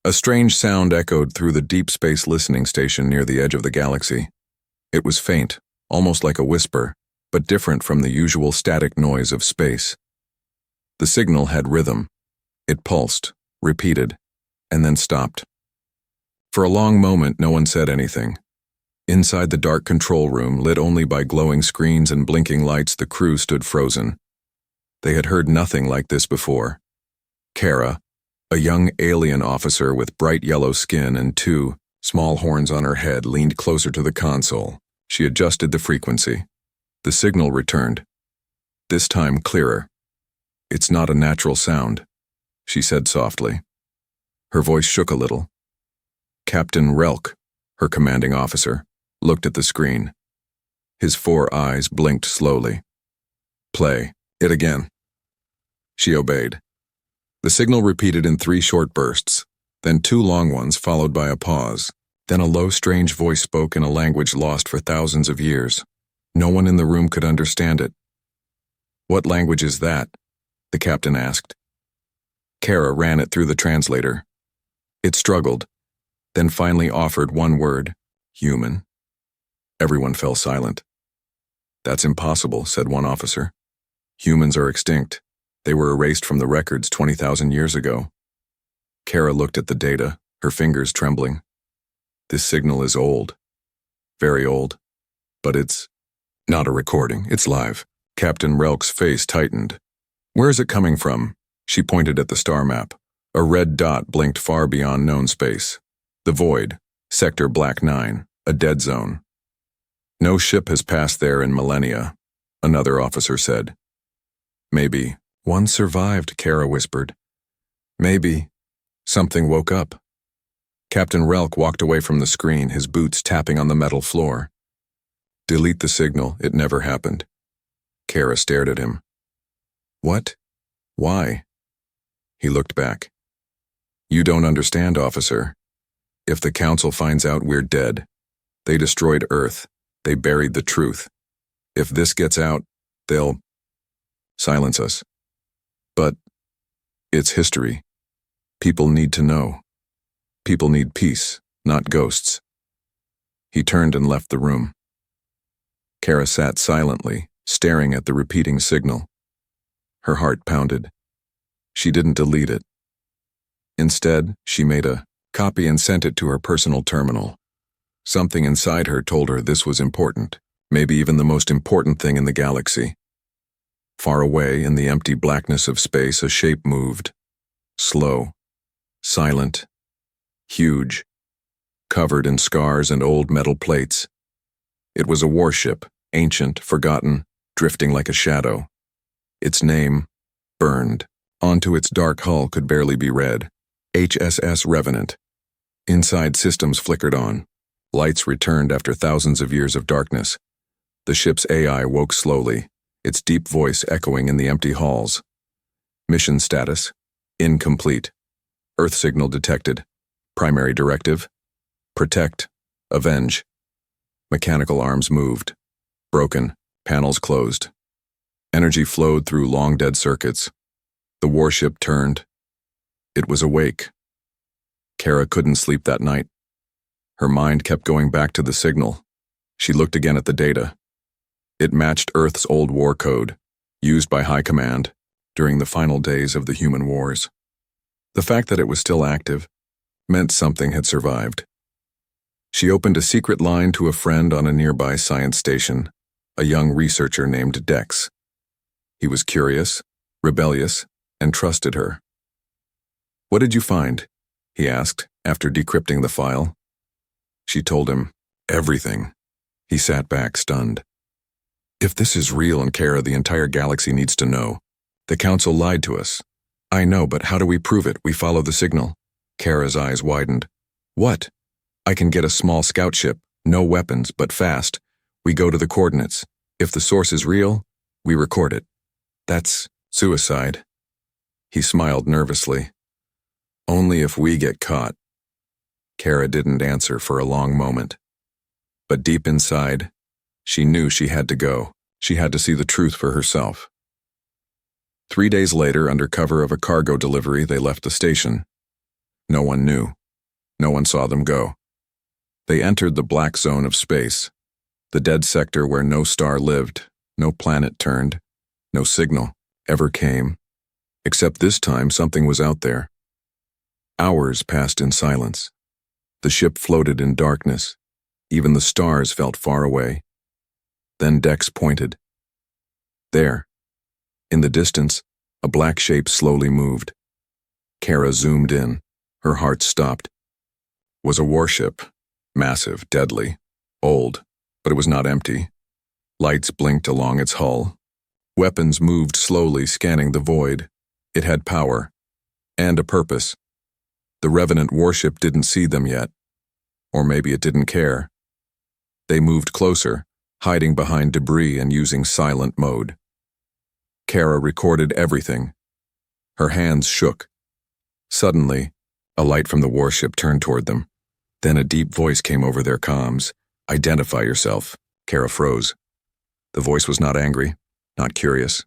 A strange sound echoed through the deep space listening station near the edge of the galaxy. It was faint, almost like a whisper, but different from the usual static noise of space. The signal had rhythm. It pulsed, repeated, and then stopped. For a long moment, no one said anything. Inside the dark control room, lit only by glowing screens and blinking lights, the crew stood frozen. They had heard nothing like this before. Kara, a young alien officer with bright yellow skin and two small horns on her head, leaned closer to the console. She adjusted the frequency. The signal returned. This time clearer. "It's not a natural sound," she said softly. Her voice shook a little. Captain Relk, her commanding officer, looked at the screen. His 4 eyes blinked slowly. "Play it again." She obeyed. The signal repeated in 3 short bursts, then 2 long ones followed by a pause. Then a low, strange voice spoke in a language lost for thousands of years. No one in the room could understand it. "What language is that?" the captain asked. Kara ran it through the translator. It struggled, then finally offered one word: human. Everyone fell silent. "That's impossible," said one officer. "Humans are extinct. They were erased from the records 20,000 years ago." Kara looked at the data, her fingers trembling. "This signal is old. Very old. But it's not a recording, it's live." Captain Relk's face tightened. "Where is it coming from?" She pointed at the star map. A red dot blinked far beyond known space. "The void, sector Black 9, a dead zone." "No ship has passed there in millennia," another officer said. "Maybe one survived," Kara whispered. "Maybe something woke up." Captain Relk walked away from the screen, his boots tapping on the metal floor. "Delete the signal, it never happened." Kara stared at him. "What? Why?" He looked back. "You don't understand, officer. If the Council finds out we're dead, they destroyed Earth, they buried the truth. If this gets out, they'll silence us. But it's history. People need to know. People need peace, not ghosts." He turned and left the room. Kara sat silently, staring at the repeating signal. Her heart pounded. She didn't delete it. Instead, she made a copy and sent it to her personal terminal. Something inside her told her this was important, maybe even the most important thing in the galaxy. Far away in the empty blackness of space, a shape moved. Slow, silent, huge, covered in scars and old metal plates. It was a warship, ancient, forgotten, drifting like a shadow. Its name, burned, onto its dark hull could barely be read. HSS Revenant. Inside systems flickered on. Lights returned after thousands of years of darkness. The ship's AI woke slowly, its deep voice echoing in the empty halls. Mission status: incomplete. Earth signal detected. Primary directive: protect, avenge. Mechanical arms moved. Broken, panels closed. Energy flowed through long dead circuits. The warship turned. It was awake. Kara couldn't sleep that night. Her mind kept going back to the signal. She looked again at the data. It matched Earth's old war code, used by High Command during the final days of the human wars. The fact that it was still active meant something had survived. She opened a secret line to a friend on a nearby science station, a young researcher named Dex. He was curious, rebellious, and trusted her. "What did you find?" he asked, after decrypting the file. She told him everything. He sat back, stunned. "If this is real and Kara, the entire galaxy needs to know. The Council lied to us." "I know, but how do we prove it? We follow the signal." Kara's eyes widened. "What?" "I can get a small scout ship, no weapons, but fast. We go to the coordinates. If the source is real, we record it. That's suicide." He smiled nervously. "Only if we get caught." Kara didn't answer for a long moment. But deep inside, she knew she had to go. She had to see the truth for herself. 3 days later, under cover of a cargo delivery, they left the station. No one knew. No one saw them go. They entered the black zone of space, the dead sector where no star lived, no planet turned, no signal ever came, except this time something was out there. Hours passed in silence. The ship floated in darkness. Even the stars felt far away. Then Dex pointed. There, in the distance, a black shape slowly moved. Kara zoomed in. Her heart stopped. It was a warship, massive, deadly, old, but it was not empty. Lights blinked along its hull. Weapons moved slowly, scanning the void. It had power, and a purpose. The Revenant warship didn't see them yet. Or maybe it didn't care. They moved closer, hiding behind debris and using silent mode. Kara recorded everything. Her hands shook. Suddenly, a light from the warship turned toward them. Then a deep voice came over their comms. Identify yourself. Kara froze. The voice was not angry, not curious.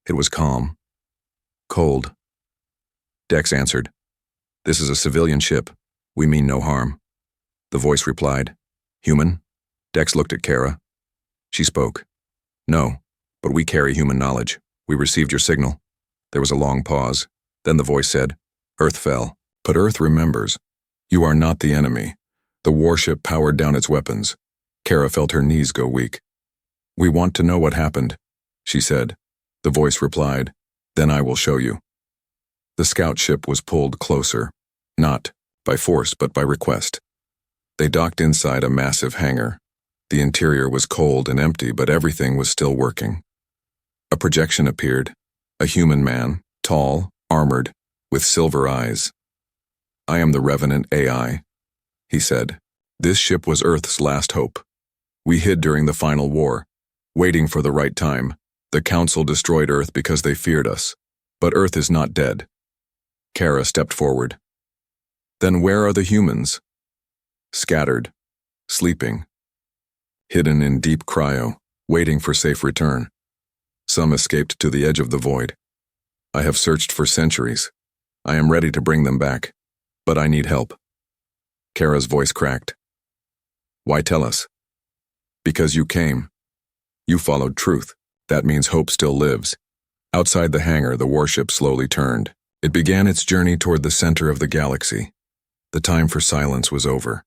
It was calm. Cold. Dex answered. This is a civilian ship. We mean no harm. The voice replied. Human? Dex looked at Kara. She spoke. No, but we carry human knowledge. We received your signal. There was a long pause. Then the voice said, Earth fell. But Earth remembers. You are not the enemy. The warship powered down its weapons. Kara felt her knees go weak. We want to know what happened, she said. The voice replied, Then I will show you. The scout ship was pulled closer, not by force but by request. They docked inside a massive hangar. The interior was cold and empty, but everything was still working. A projection appeared, a human man, tall, armored, with silver eyes. I am the Revenant AI, he said. This ship was Earth's last hope. We hid during the final war, waiting for the right time. The Council destroyed Earth because they feared us. But Earth is not dead. Kara stepped forward. Then where are the humans? Scattered, sleeping, hidden in deep cryo, waiting for safe return. Some escaped to the edge of the void. I have searched for centuries. I am ready to bring them back, but I need help. Kara's voice cracked. Why tell us? Because you came. You followed truth. That means hope still lives. Outside the hangar, the warship slowly turned. It began its journey toward the center of the galaxy. The time for silence was over.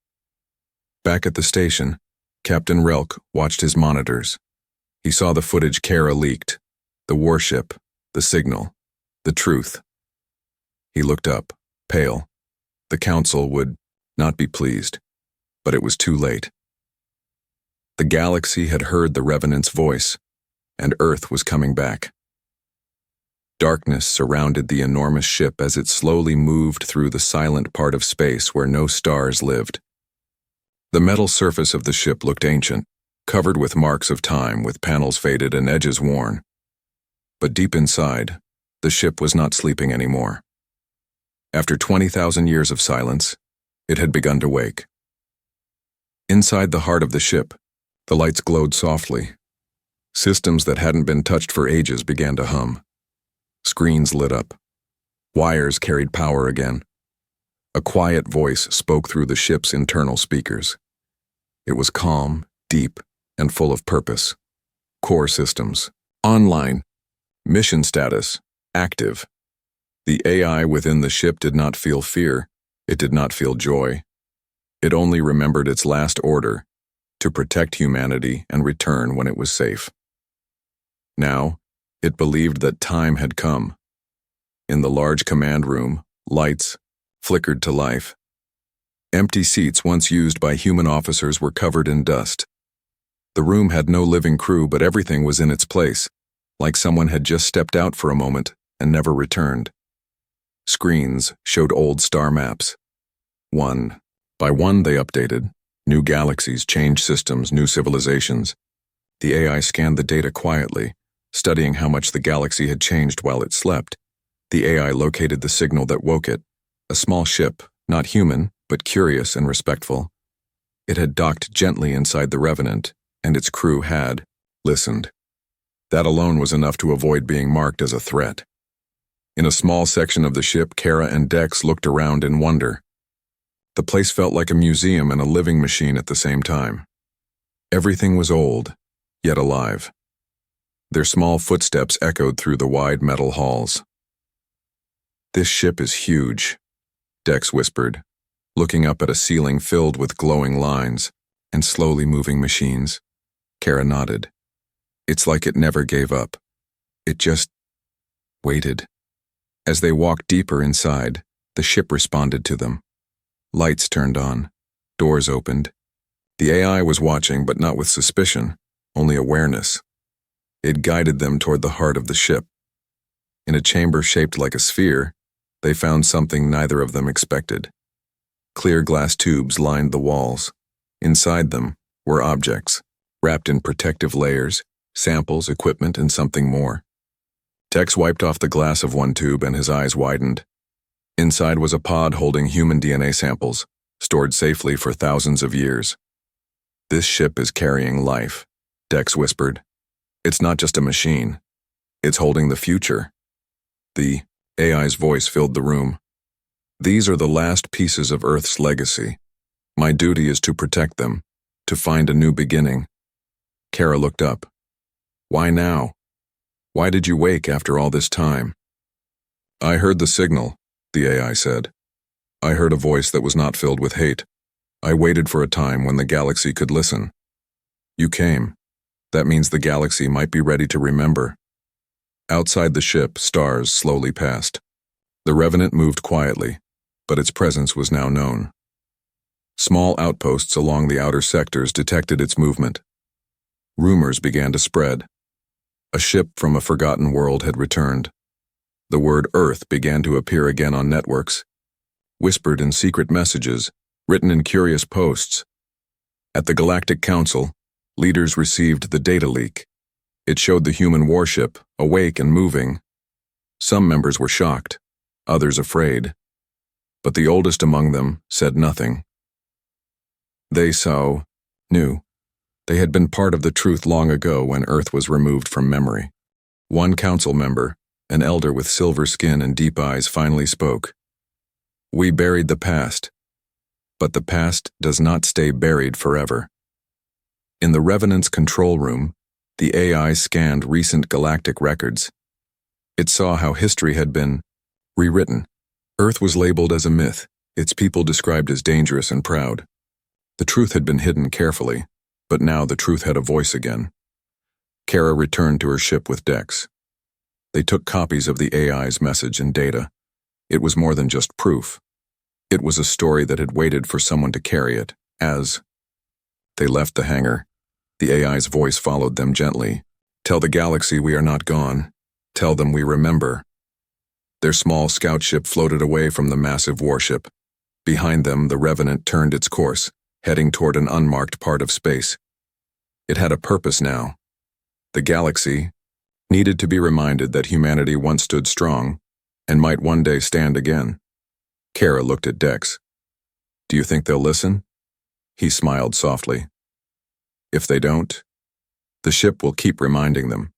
Back at the station, Captain Relk watched his monitors. He saw the footage Kara leaked, the warship, the signal, the truth. He looked up, pale. The Council would not be pleased, but it was too late. The galaxy had heard the Revenant's voice, and Earth was coming back. Darkness surrounded the enormous ship as it slowly moved through the silent part of space where no stars lived. The metal surface of the ship looked ancient, covered with marks of time, with panels faded and edges worn. But deep inside, the ship was not sleeping anymore. After 20,000 years of silence, it had begun to wake. Inside the heart of the ship, the lights glowed softly. Systems that hadn't been touched for ages began to hum. Screens lit up. Wires carried power again. A quiet voice spoke through the ship's internal speakers. It was calm, deep, and full of purpose. Core systems. Online. Mission status. Active. The AI within the ship did not feel fear. It did not feel joy. It only remembered its last order, to protect humanity and return when it was safe. Now, it believed that time had come. In the large command room, lights flickered to life. Empty seats once used by human officers were covered in dust. The room had no living crew, but everything was in its place, like someone had just stepped out for a moment and never returned. Screens showed old star maps. One by one they updated. New galaxies, changed systems, new civilizations. The AI scanned the data quietly, studying how much the galaxy had changed while it slept. The AI located the signal that woke it, a small ship, not human, but curious and respectful. It had docked gently inside the Revenant, and its crew had listened. That alone was enough to avoid being marked as a threat. In a small section of the ship, Kara and Dex looked around in wonder. The place felt like a museum and a living machine at the same time. Everything was old, yet alive. Their small footsteps echoed through the wide metal halls. "This ship is huge," Dex whispered, looking up at a ceiling filled with glowing lines and slowly moving machines. Kara nodded. "It's like it never gave up. It just waited." As they walked deeper inside, the ship responded to them. Lights turned on. Doors opened. The AI was watching, but not with suspicion, only awareness. It guided them toward the heart of the ship. In a chamber shaped like a sphere, they found something neither of them expected. Clear glass tubes lined the walls. Inside them were objects, wrapped in protective layers, samples, equipment, and something more. Tex wiped off the glass of one tube and his eyes widened. Inside was a pod holding human DNA samples, stored safely for thousands of years. "This ship is carrying life," Dex whispered. "It's not just a machine. It's holding the future." The AI's voice filled the room. "These are the last pieces of Earth's legacy. My duty is to protect them, to find a new beginning." Kara looked up. "Why now? Why did you wake after all this time?" "I heard the signal," the AI said. "I heard a voice that was not filled with hate. I waited for a time when the galaxy could listen. You came. That means the galaxy might be ready to remember." Outside the ship, stars slowly passed. The Revenant moved quietly, but its presence was now known. Small outposts along the outer sectors detected its movement. Rumors began to spread. A ship from a forgotten world had returned. The word Earth began to appear again on networks, whispered in secret messages, written in curious posts. At the Galactic Council, leaders received the data leak. It showed the human warship, awake and moving. Some members were shocked, others afraid. But the oldest among them said nothing. They knew. They had been part of the truth long ago when Earth was removed from memory. One council member, an elder with silver skin and deep eyes, finally spoke. "We buried the past, but the past does not stay buried forever." In the Revenant's control room, the AI scanned recent galactic records. It saw how history had been rewritten. Earth was labeled as a myth, its people described as dangerous and proud. The truth had been hidden carefully, but now the truth had a voice again. Kara returned to her ship with Dex. They took copies of the AI's message and data. It was more than just proof. It was a story that had waited for someone to carry it. As they left the hangar, the AI's voice followed them gently. "Tell the galaxy we are not gone. Tell them we remember." Their small scout ship floated away from the massive warship. Behind them, the Revenant turned its course, heading toward an unmarked part of space. It had a purpose now. The galaxy needed to be reminded that humanity once stood strong and might one day stand again. Kara looked at Dex. "Do you think they'll listen?" He smiled softly. "If they don't, the ship will keep reminding them."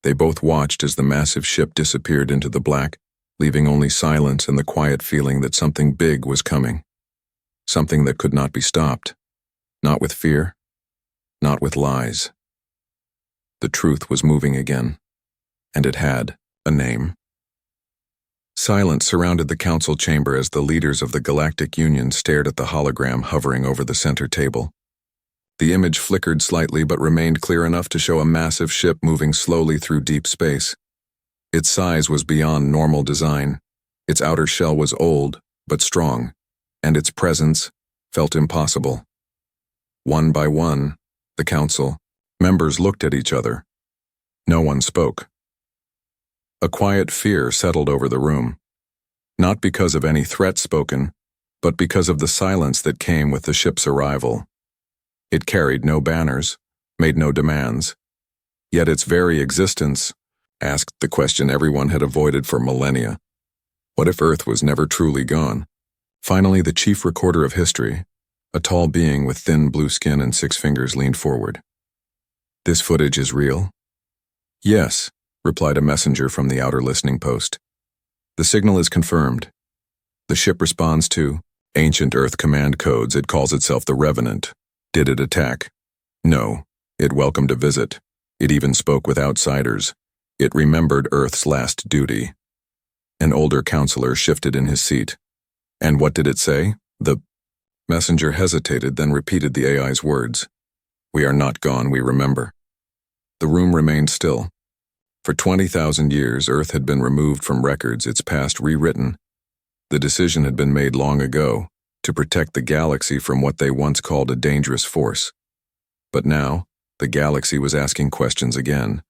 They both watched as the massive ship disappeared into the black, leaving only silence and the quiet feeling that something big was coming. Something that could not be stopped. Not with fear, not with lies. The truth was moving again, and it had a name. Silence surrounded the council chamber as the leaders of the Galactic Union stared at the hologram hovering over the center table. The image flickered slightly but remained clear enough to show a massive ship moving slowly through deep space. Its size was beyond normal design. Its outer shell was old but strong, and its presence felt impossible. One by one, the council members looked at each other. No one spoke. A quiet fear settled over the room, not because of any threat spoken, but because of the silence that came with the ship's arrival. It carried no banners, made no demands, yet its very existence asked the question everyone had avoided for millennia. What if Earth was never truly gone? Finally, the chief recorder of history, a tall being with thin blue skin and 6 fingers, leaned forward. "This footage is real?" "Yes," replied a messenger from the outer listening post. "The signal is confirmed. The ship responds to Ancient Earth command codes, it calls itself the Revenant. Did it attack? No. It welcomed a visit. It even spoke with outsiders. It remembered Earth's last duty. An older counselor shifted in his seat. And what did it say? The messenger hesitated, then repeated the AI's words. We are not gone, we remember. The room remained still. For 20,000 years, Earth had been removed from records, its past rewritten. The decision had been made long ago, to protect the galaxy from what they once called a dangerous force. But now, the galaxy was asking questions again.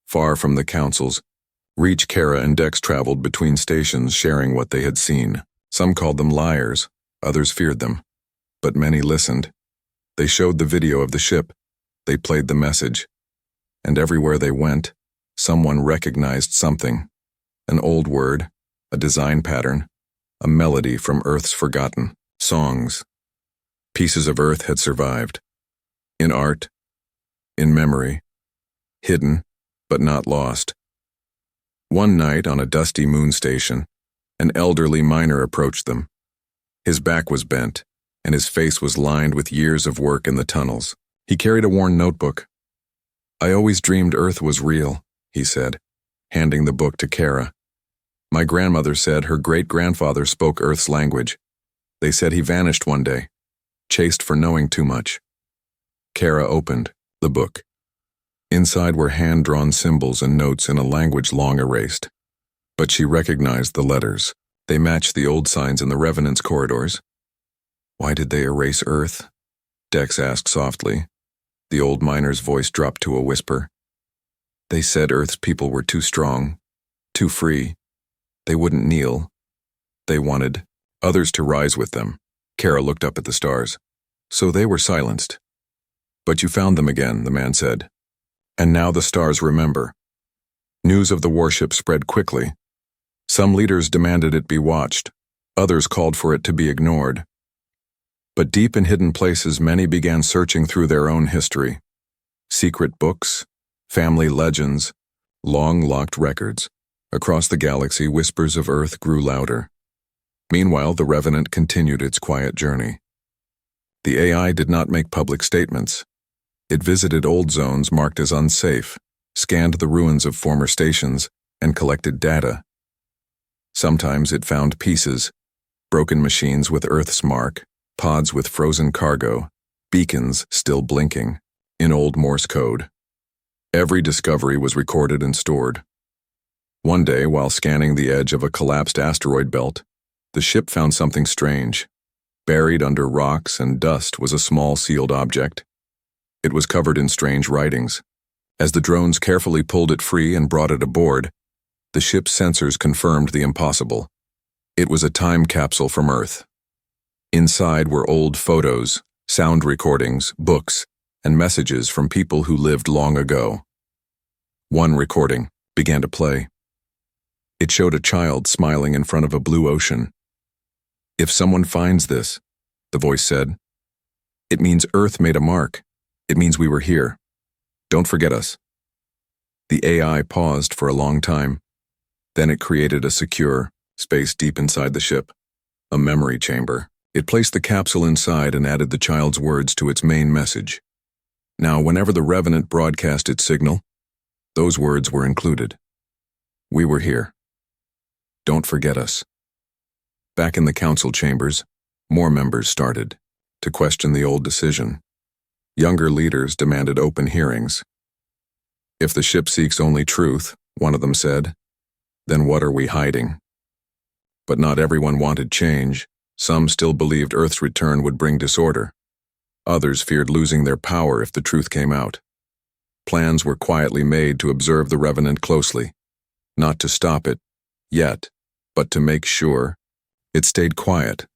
Far from the councils, Reach, Kara, and Dex traveled between stations, sharing what they had seen. Some called them liars, others feared them. But many listened. They showed the video of the ship. They played the message. And everywhere they went, someone recognized something. An old word, a design pattern, a melody from Earth's forgotten songs. Pieces of Earth had survived. In art, in memory, hidden, but not lost. One night on a dusty moon station, an elderly miner approached them. His back was bent, and his face was lined with years of work in the tunnels. He carried a worn notebook. I always dreamed Earth was real, he said, handing the book to Kara. My grandmother said her great-grandfather spoke Earth's language. They said he vanished one day, chased for knowing too much. Kara opened the book. Inside were hand-drawn symbols and notes in a language long erased. But she recognized the letters. They matched the old signs in the Revenant's corridors. Why did they erase Earth? Dex asked softly. The old miner's voice dropped to a whisper. They said Earth's people were too strong, too free. They wouldn't kneel. They wanted others to rise with them. Kara looked up at the stars. So they were silenced. But you found them again, the man said. And now the stars remember. News of the warship spread quickly. Some leaders demanded it be watched. Others called for it to be ignored. But deep in hidden places, many began searching through their own history. Secret books, family legends, long-locked records. Across the galaxy, whispers of Earth grew louder. Meanwhile, the Revenant continued its quiet journey. The AI did not make public statements. It visited old zones marked as unsafe, scanned the ruins of former stations, and collected data. Sometimes it found pieces, broken machines with Earth's mark, pods with frozen cargo, beacons still blinking, in old Morse code. Every discovery was recorded and stored. One day, while scanning the edge of a collapsed asteroid belt, the ship found something strange. Buried under rocks and dust was a small sealed object. It was covered in strange writings. As the drones carefully pulled it free and brought it aboard, the ship's sensors confirmed the impossible. It was a time capsule from Earth. Inside were old photos, sound recordings, books, and messages from people who lived long ago. One recording began to play. It showed a child smiling in front of a blue ocean. If someone finds this, the voice said, it means Earth made a mark. It means we were here. Don't forget us. The AI paused for a long time. Then it created a secure space deep inside the ship, a memory chamber. It placed the capsule inside and added the child's words to its main message. Now, whenever the Revenant broadcast its signal, those words were included. We were here. Don't forget us. Back in the council chambers, more members started to question the old decision. Younger leaders demanded open hearings. If the ship seeks only truth, one of them said, then what are we hiding? But not everyone wanted change. Some still believed Earth's return would bring disorder. Others feared losing their power if the truth came out. Plans were quietly made to observe the Revenant closely, not to stop it, yet, but to make sure. It stayed quiet,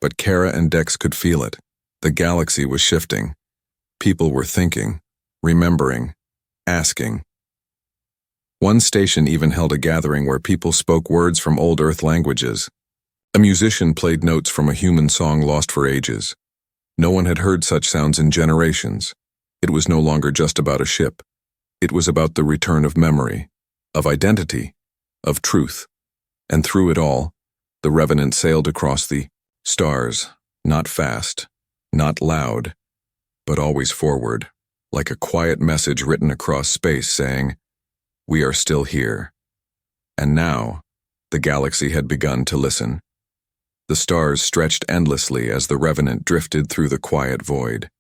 but Kara and Dex could feel it. The galaxy was shifting. People were thinking, remembering, asking. One station even held a gathering where people spoke words from old Earth languages. A musician played notes from a human song lost for ages. No one had heard such sounds in generations. It was no longer just about a ship. It was about the return of memory, of identity, of truth. And through it all, the Revenant sailed across the Stars, not fast, not loud, but always forward, like a quiet message written across space saying, "We are still here." And now, the galaxy had begun to listen. The stars stretched endlessly as the Revenant drifted through the quiet void.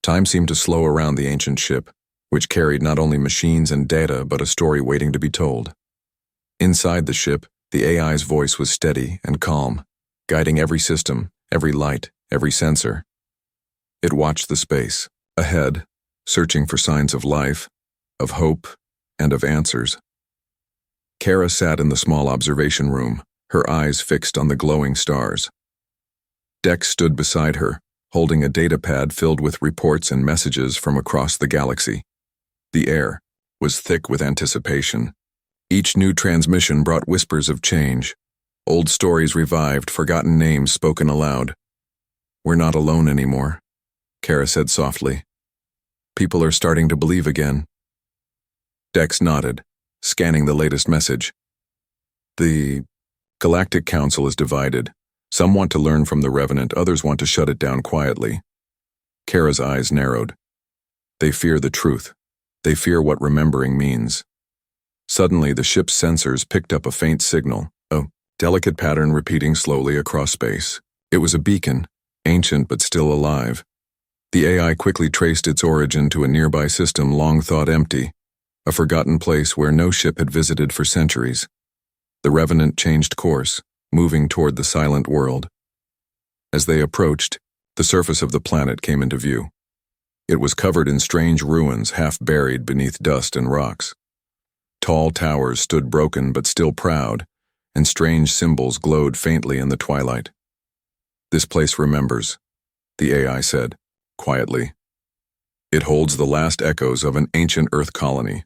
Time seemed to slow around the ancient ship, which carried not only machines and data but a story waiting to be told. Inside the ship, the AI's voice was steady and calm, guiding every system, every light, every sensor. It watched the space, ahead, searching for signs of life, of hope, and of answers. Kara sat in the small observation room, her eyes fixed on the glowing stars. Dex stood beside her, holding a datapad filled with reports and messages from across the galaxy. The air was thick with anticipation. Each new transmission brought whispers of change. Old stories revived, forgotten names spoken aloud. "We're not alone anymore," Kara said softly. "People are starting to believe again." Dex nodded, scanning the latest message. "The Galactic Council is divided. Some want to learn from the Revenant, others want to shut it down quietly." Kara's eyes narrowed. "They fear the truth. They fear what remembering means." Suddenly, the ship's sensors picked up a faint signal, a delicate pattern repeating slowly across space. It was a beacon, ancient but still alive. The AI quickly traced its origin to a nearby system long thought empty, a forgotten place where no ship had visited for centuries. The Revenant changed course, moving toward the silent world. As they approached, the surface of the planet came into view. It was covered in strange ruins, half buried beneath dust and rocks. Tall towers stood broken but still proud, and strange symbols glowed faintly in the twilight. "This place remembers," the AI said, quietly. "It holds the last echoes of an ancient Earth colony."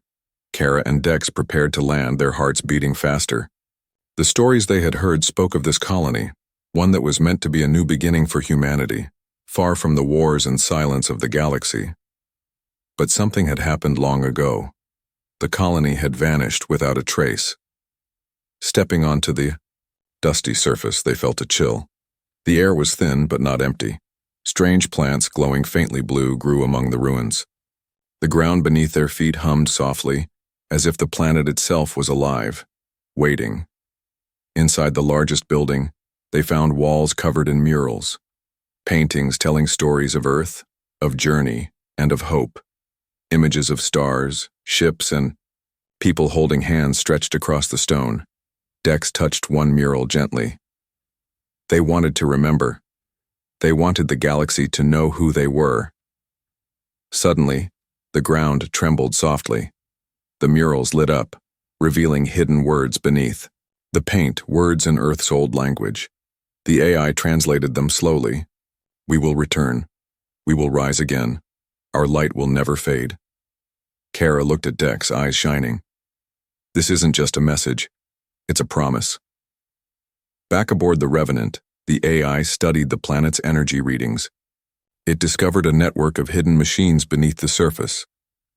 Kara and Dex prepared to land, their hearts beating faster. The stories they had heard spoke of this colony, one that was meant to be a new beginning for humanity, far from the wars and silence of the galaxy. But something had happened long ago. The colony had vanished without a trace. Stepping onto the dusty surface, they felt a chill. The air was thin but not empty. Strange plants glowing faintly blue grew among the ruins. The ground beneath their feet hummed softly, as if the planet itself was alive, waiting. Inside the largest building, they found walls covered in murals, paintings telling stories of Earth, of journey, and of hope. Images of stars, ships, and people holding hands stretched across the stone. Dex touched one mural gently. They wanted to remember. They wanted the galaxy to know who they were. Suddenly, the ground trembled softly. The murals lit up, revealing hidden words beneath. The paint, words in Earth's old language. The AI translated them slowly. "We will return. We will rise again. Our light will never fade." Kara looked at Dex, eyes shining. "This isn't just a message. It's a promise." Back aboard the Revenant, the AI studied the planet's energy readings. It discovered a network of hidden machines beneath the surface,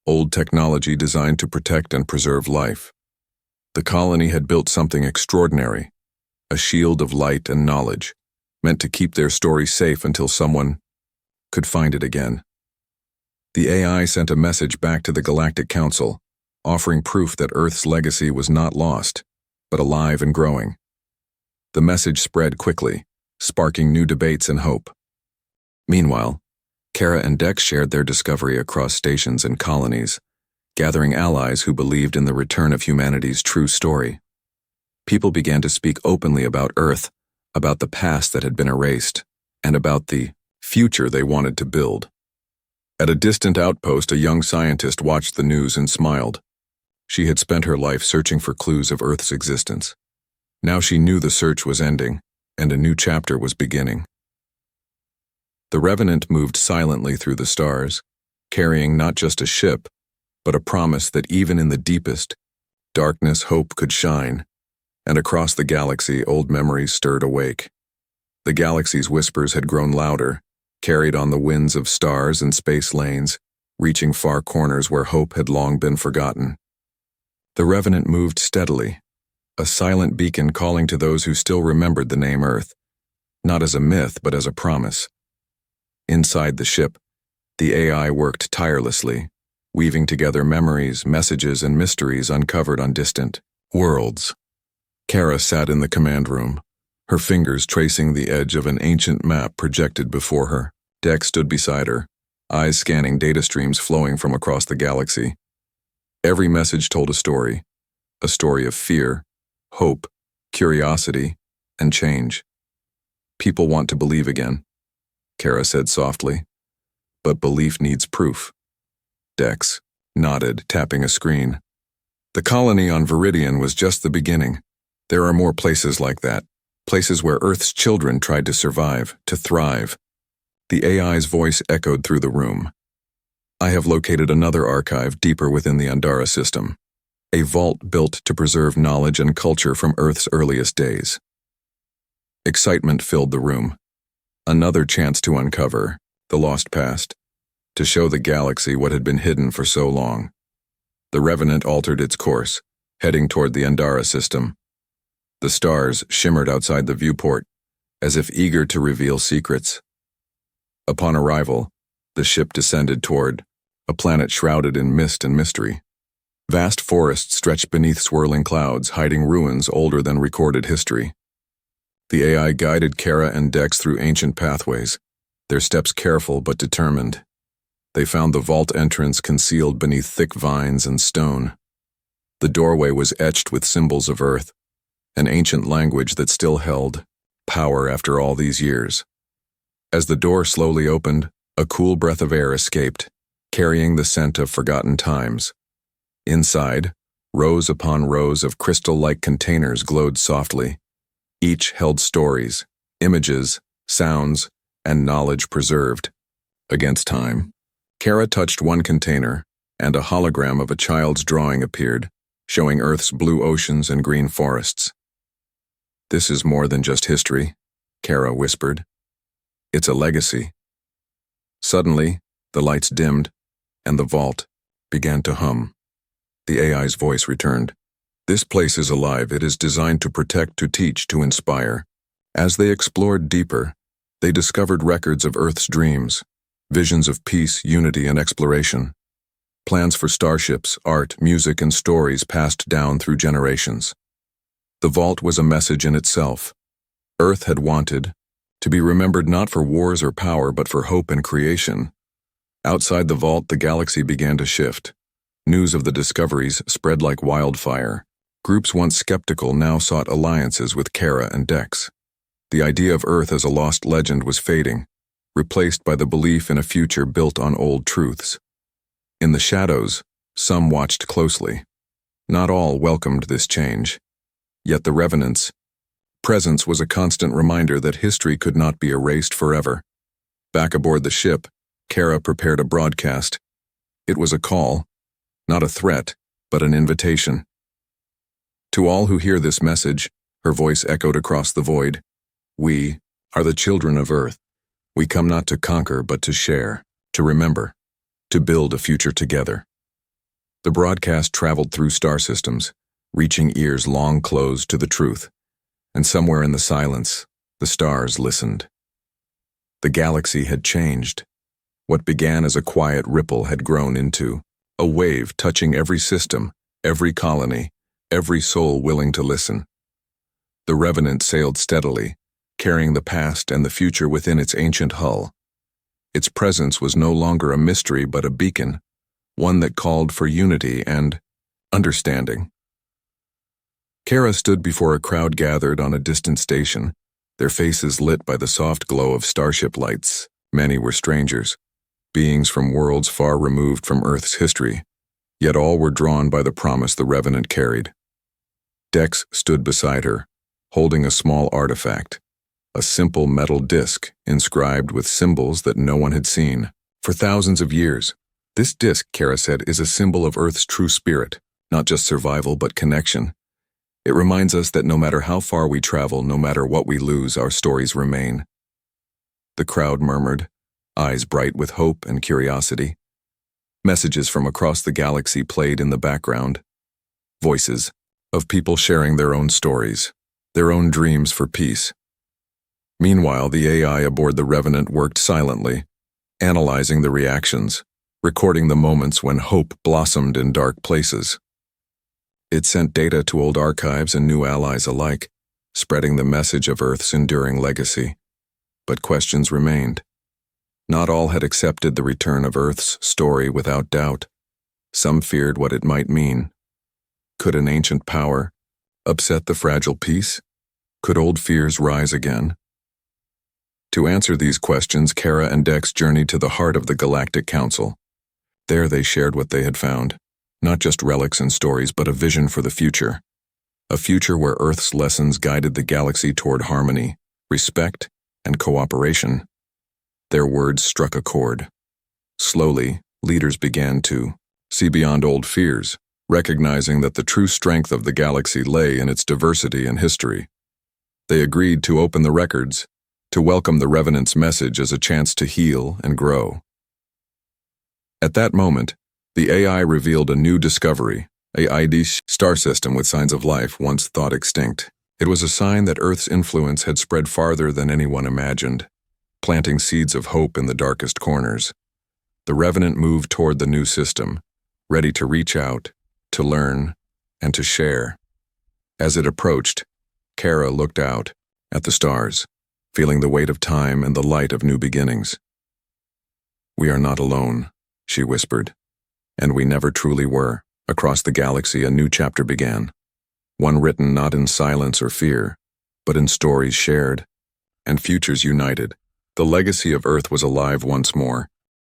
old technology designed to protect and preserve life. The colony had built something extraordinary, a shield of light and knowledge, meant to keep their story safe until someone could find it again. The AI sent a message back to the Galactic Council, offering proof that Earth's legacy was not lost, but alive and growing. The message spread quickly, sparking new debates and hope. Meanwhile, Kara and Dex shared their discovery across stations and colonies, gathering allies who believed in the return of humanity's true story. People began to speak openly about Earth, about the past that had been erased, and about the future they wanted to build. At a distant outpost, a young scientist watched the news and smiled. She had spent her life searching for clues of Earth's existence. Now she knew the search was ending, and a new chapter was beginning. The Revenant moved silently through the stars, carrying not just a ship, but a promise that even in the deepest darkness hope could shine, and across the galaxy old memories stirred awake. The galaxy's whispers had grown louder, carried on the winds of stars and space lanes, reaching far corners where hope had long been forgotten. The Revenant moved steadily, a silent beacon calling to those who still remembered the name Earth. not as a myth but as a promise. Inside the ship, the AI worked tirelessly, weaving together memories, messages, and mysteries uncovered on distant worlds. Kara sat in the command room, her fingers tracing the edge of an ancient map projected before her. Dex stood beside her, eyes scanning data streams flowing from across the galaxy. Every message told a story of fear, hope, curiosity, and change. People want to believe again, Kara said softly, but belief needs proof. Dex nodded, tapping a screen. The colony on Viridian was just the beginning. There are more places like that, places where Earth's children tried to survive, to thrive. The AI's voice echoed through the room. I have located another archive deeper within the Undara system, a vault built to preserve knowledge and culture from Earth's earliest days. Excitement filled the room. Another chance to uncover the lost past, to show the galaxy what had been hidden for so long. The Revenant altered its course, heading toward the Undara system. The stars shimmered outside the viewport, as if eager to reveal secrets. Upon arrival, the ship descended toward a planet shrouded in mist and mystery. Vast forests stretched beneath swirling clouds, hiding ruins older than recorded history. The AI guided Kara and Dex through ancient pathways, their steps careful but determined. They found the vault entrance concealed beneath thick vines and stone. The doorway was etched with symbols of Earth, an ancient language that still held power after all these years. As the door slowly opened, a cool breath of air escaped, carrying the scent of forgotten times. Inside, rows upon rows of crystal-like containers glowed softly. Each held stories, images, sounds, and knowledge preserved against time. Kara touched one container, and a hologram of a child's drawing appeared, showing Earth's blue oceans and green forests. This is more than just history, Kara whispered. It's a legacy. Suddenly, the lights dimmed, and the vault began to hum. The AI's voice returned. This place is alive. It is designed to protect, to teach, to inspire. As they explored deeper, they discovered records of Earth's dreams, visions of peace, unity, and exploration. Plans for starships, art, music, and stories passed down through generations. The vault was a message in itself. Earth had wanted to be remembered not for wars or power, but for hope and creation. Outside the vault, the galaxy began to shift. News of the discoveries spread like wildfire. Groups once skeptical now sought alliances with Kara and Dex. The idea of Earth as a lost legend was fading, replaced by the belief in a future built on old truths. In the shadows, some watched closely. Not all welcomed this change. Yet the Revenant's presence was a constant reminder that history could not be erased forever. Back aboard the ship, Kara prepared a broadcast. It was a call, not a threat, but an invitation. To all who hear this message, her voice echoed across the void. We are the children of Earth. We come not to conquer, but to share, to remember, to build a future together. The broadcast traveled through star systems, reaching ears long closed to the truth, and somewhere in the silence, the stars listened. The galaxy had changed. What began as a quiet ripple had grown into a wave touching every system, every colony, every soul willing to listen. The Revenant sailed steadily, carrying the past and the future within its ancient hull. Its presence was no longer a mystery but a beacon, one that called for unity and understanding. Kara stood before a crowd gathered on a distant station, their faces lit by the soft glow of starship lights. Many were strangers, beings from worlds far removed from Earth's history, yet all were drawn by the promise the Revenant carried. Dex stood beside her, holding a small artifact, a simple metal disc inscribed with symbols that no one had seen for thousands of years. This disc, Kara said, is a symbol of Earth's true spirit, not just survival but connection. It reminds us that no matter how far we travel, no matter what we lose, our stories remain. The crowd murmured, eyes bright with hope and curiosity. Messages from across the galaxy played in the background. Voices of people sharing their own stories, their own dreams for peace. Meanwhile, the AI aboard the Revenant worked silently, analyzing the reactions, recording the moments when hope blossomed in dark places. It sent data to old archives and new allies alike, spreading the message of Earth's enduring legacy. But questions remained. Not all had accepted the return of Earth's story without doubt. Some feared what it might mean. Could an ancient power upset the fragile peace? Could old fears rise again? To answer these questions, Kara and Dex journeyed to the heart of the Galactic Council. There they shared what they had found, not just relics and stories, but a vision for the future. A future where Earth's lessons guided the galaxy toward harmony, respect, and cooperation. Their words struck a chord. Slowly, leaders began to see beyond old fears, recognizing that the true strength of the galaxy lay in its diversity and history. They agreed to open the records, to welcome the Revenant's message as a chance to heal and grow. At that moment, the AI revealed a new discovery, a ID star system with signs of life once thought extinct. It was a sign that Earth's influence had spread farther than anyone imagined, planting seeds of hope in the darkest corners. The Revenant moved toward the new system, ready to reach out, to learn, and to share. As it approached, Kara looked out at the stars, feeling the weight of time and the light of new beginnings. "We are not alone," she whispered, and we never truly were. Across the galaxy, a new chapter began, one written not in silence or fear, but in stories shared and futures united. The legacy of Earth was alive once more,